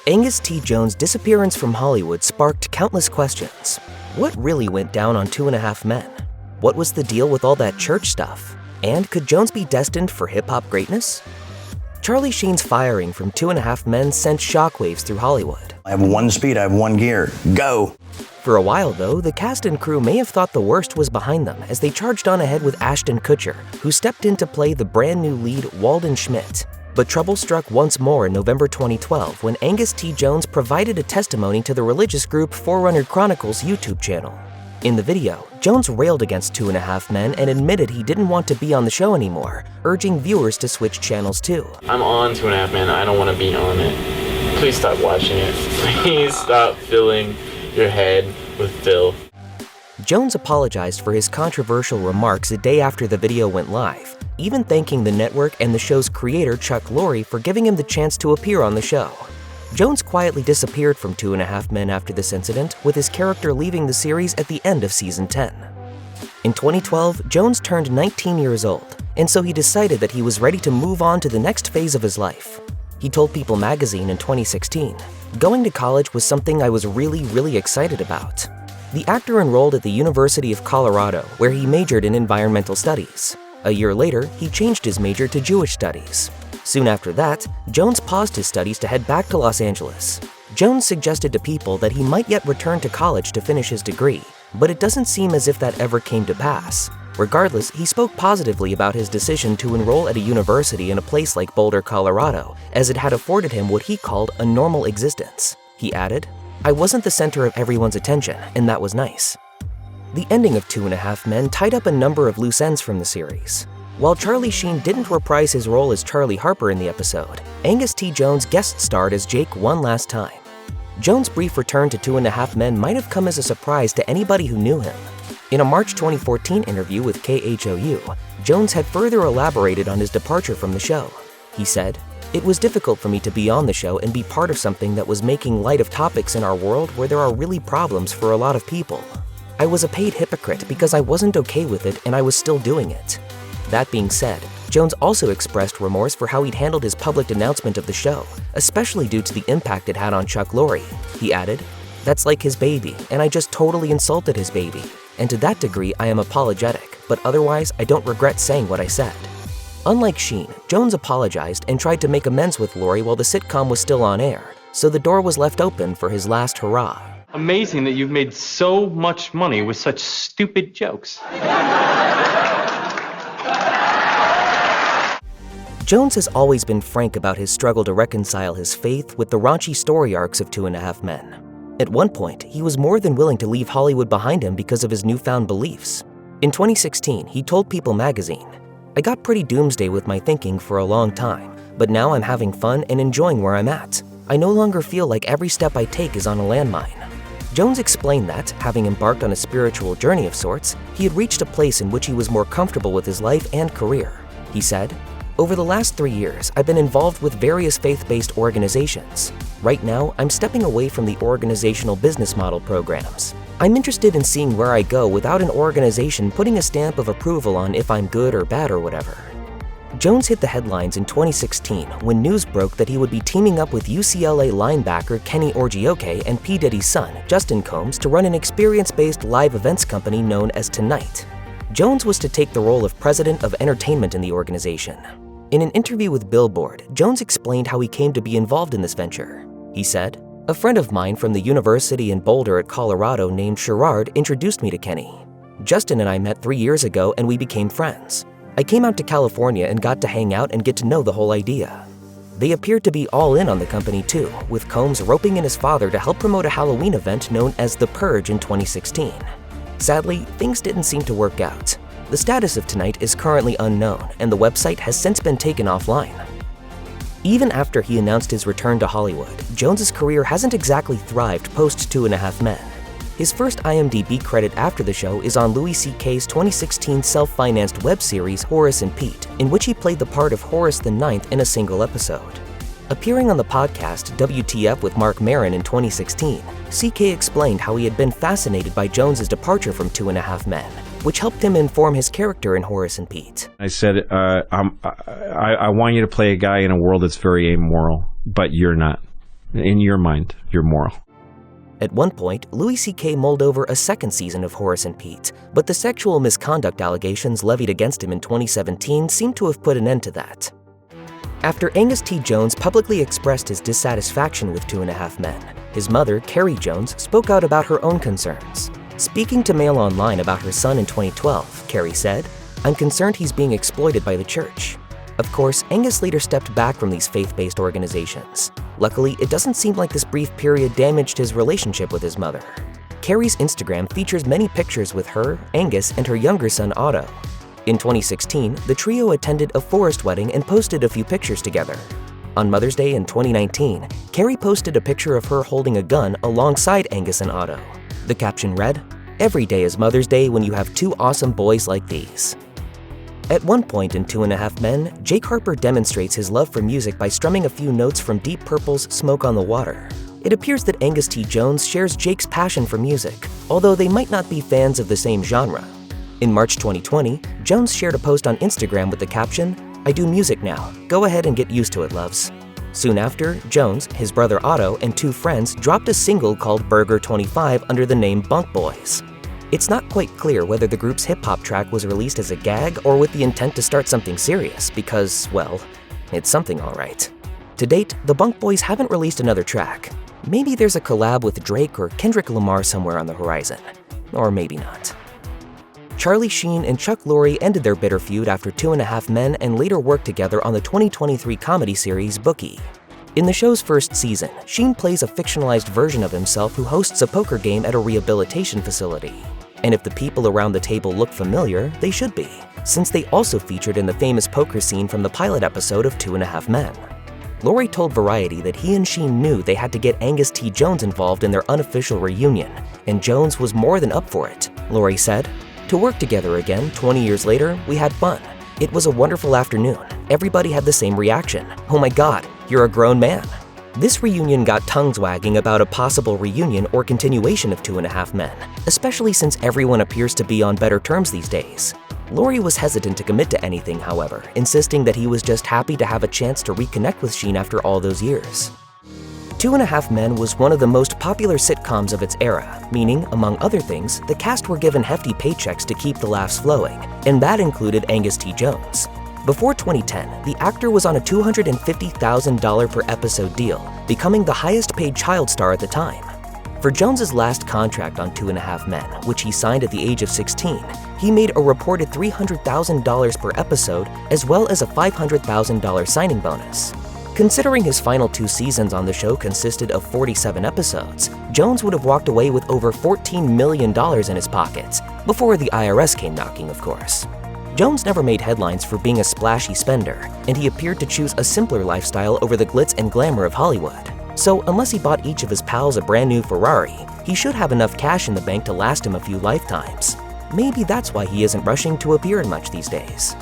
Angus T. Jones' disappearance from Hollywood sparked countless questions. What really went down on 2.5 Men? What was the deal with all that church stuff? And could Jones be destined for hip-hop greatness? Charlie Sheen's firing from 2.5 Men sent shockwaves through Hollywood. I have one speed, I have one gear. Go! For a while, though, the cast and crew may have thought the worst was behind them as they charged on ahead with Ashton Kutcher, who stepped in to play the brand new lead Walden Schmidt. But trouble struck once more in November 2012 when Angus T. Jones provided a testimony to the religious group Forerunner Chronicles YouTube channel. In the video, Jones railed against 2.5 Men and admitted he didn't want to be on the show anymore, urging viewers to switch channels too. I'm on 2.5 Men, I don't want to be on it. Please stop watching it. Please stop filling your head with filth. Jones apologized for his controversial remarks a day after the video went live, even thanking the network and the show's creator Chuck Lorre for giving him the chance to appear on the show. Jones quietly disappeared from 2.5 Men after this incident, with his character leaving the series at the end of season 10. In 2012, Jones turned 19 years old, and so he decided that he was ready to move on to the next phase of his life. He told People magazine in 2016, "Going to college was something I was really excited about." The actor enrolled at the University of Colorado, where he majored in environmental studies. A year later, he changed his major to Jewish studies. Soon after that, Jones paused his studies to head back to Los Angeles. Jones suggested to People that he might yet return to college to finish his degree, but it doesn't seem as if that ever came to pass. Regardless, he spoke positively about his decision to enroll at a university in a place like Boulder, Colorado, as it had afforded him what he called a normal existence. He added, "I wasn't the center of everyone's attention, and that was nice." The ending of 2.5 Men tied up a number of loose ends from the series. While Charlie Sheen didn't reprise his role as Charlie Harper in the episode, Angus T. Jones guest starred as Jake one last time. Jones' brief return to 2.5 Men might have come as a surprise to anybody who knew him. In a March 2014 interview with KHOU, Jones had further elaborated on his departure from the show. He said, "It was difficult for me to be on the show and be part of something that was making light of topics in our world where there are really problems for a lot of people. I was a paid hypocrite because I wasn't okay with it and I was still doing it." That being said, Jones also expressed remorse for how he'd handled his public denouncement of the show, especially due to the impact it had on Chuck Lorre. He added, "That's like his baby, and I just totally insulted his baby. And to that degree, I am apologetic, but otherwise, I don't regret saying what I said." Unlike Sheen, Jones apologized and tried to make amends with Lorre while the sitcom was still on air, so the door was left open for his last hurrah. Amazing that you've made so much money with such stupid jokes. Jones has always been frank about his struggle to reconcile his faith with the raunchy story arcs of 2.5 Men. At one point, he was more than willing to leave Hollywood behind him because of his newfound beliefs. In 2016, he told People magazine, "I got pretty doomsday with my thinking for a long time, but now I'm having fun and enjoying where I'm at. I no longer feel like every step I take is on a landmine." Jones explained that, having embarked on a spiritual journey of sorts, he had reached a place in which he was more comfortable with his life and career. He said, "Over the last 3 years, I've been involved with various faith-based organizations. Right now, I'm stepping away from the organizational business model programs. I'm interested in seeing where I go without an organization putting a stamp of approval on if I'm good or bad or whatever." Jones hit the headlines in 2016 when news broke that he would be teaming up with UCLA linebacker Kenny Orgioke and P. Diddy's son, Justin Combs, to run an experience-based live events company known as Tonite. Jones was to take the role of president of entertainment in the organization. In an interview with Billboard, Jones explained how he came to be involved in this venture. He said, "A friend of mine from the university in Boulder at Colorado named Sherrard introduced me to Kenny. Justin and I met 3 years ago and we became friends. I came out to California and got to hang out and get to know the whole idea." They appeared to be all in on the company too, with Combs roping in his father to help promote a Halloween event known as The Purge in 2016. Sadly, things didn't seem to work out. The status of Tonite is currently unknown, and the website has since been taken offline. Even after he announced his return to Hollywood, Jones's career hasn't exactly thrived post 2.5 Men. His first IMDb credit after the show is on Louis C.K.'s 2016 self-financed web series Horace and Pete, in which he played the part of Horace the Ninth in a single episode. Appearing on the podcast WTF with Mark Maron in 2016, C.K. explained how he had been fascinated by Jones's departure from 2.5 Men, which helped him inform his character in Horace and Pete. I said, I want you to play a guy in a world that's very amoral, but you're not. in your mind, your moral? At one point, Louis C.K. mulled over a second season of Horace and Pete, but the sexual misconduct allegations levied against him in 2017 seemed to have put an end to that. After Angus T. Jones publicly expressed his dissatisfaction with 2.5 Men, his mother, Carrie Jones, spoke out about her own concerns. Speaking to Mail Online about her son in 2012, Carrie said, "I'm concerned he's being exploited by the church." Of course, Angus later stepped back from these faith-based organizations. Luckily, it doesn't seem like this brief period damaged his relationship with his mother. Carrie's Instagram features many pictures with her, Angus, and her younger son Otto. In 2016, the trio attended a forest wedding and posted a few pictures together. On Mother's Day in 2019, Carrie posted a picture of her holding a gun alongside Angus and Otto. The caption read, "Every day is Mother's Day when you have two awesome boys like these." At one point in 2.5 Men, Jake Harper demonstrates his love for music by strumming a few notes from Deep Purple's Smoke on the Water. It appears that Angus T. Jones shares Jake's passion for music, although they might not be fans of the same genre. In March 2020, Jones shared a post on Instagram with the caption, "I do music now. Go ahead and get used to it, loves." Soon after, Jones, his brother Otto, and two friends dropped a single called Burger 25 under the name Bunk Boys. It's not quite clear whether the group's hip-hop track was released as a gag or with the intent to start something serious because, well, it's something all right. To date, the Bunk Boys haven't released another track. Maybe there's a collab with Drake or Kendrick Lamar somewhere on the horizon. Or maybe not. Charlie Sheen and Chuck Lorre ended their bitter feud after 2.5 Men and later worked together on the 2023 comedy series Bookie. In the show's first season, Sheen plays a fictionalized version of himself who hosts a poker game at a rehabilitation facility. And if the people around the table look familiar, they should be, since they also featured in the famous poker scene from the pilot episode of 2.5 Men. Lorre told Variety that he and Sheen knew they had to get Angus T. Jones involved in their unofficial reunion, and Jones was more than up for it. Lorre said, "To work together again 20 years later, we had fun. It was a wonderful afternoon. Everybody had the same reaction. Oh my God, you're a grown man." This reunion got tongues wagging about a possible reunion or continuation of 2.5 Men, especially since everyone appears to be on better terms these days. Lorre was hesitant to commit to anything, however, insisting that he was just happy to have a chance to reconnect with Sheen after all those years. 2.5 Men was one of the most popular sitcoms of its era, meaning, among other things, the cast were given hefty paychecks to keep the laughs flowing, and that included Angus T. Jones. Before 2010, the actor was on a $250,000 per episode deal, becoming the highest-paid child star at the time. For Jones's last contract on 2.5 Men, which he signed at the age of 16, he made a reported $300,000 per episode as well as a $500,000 signing bonus. Considering his final 2 seasons on the show consisted of 47 episodes, Jones would have walked away with over $14 million in his pockets, before the IRS came knocking, of course. Jones never made headlines for being a splashy spender, and he appeared to choose a simpler lifestyle over the glitz and glamour of Hollywood. So unless he bought each of his pals a brand new Ferrari, he should have enough cash in the bank to last him a few lifetimes. Maybe that's why he isn't rushing to appear in much these days.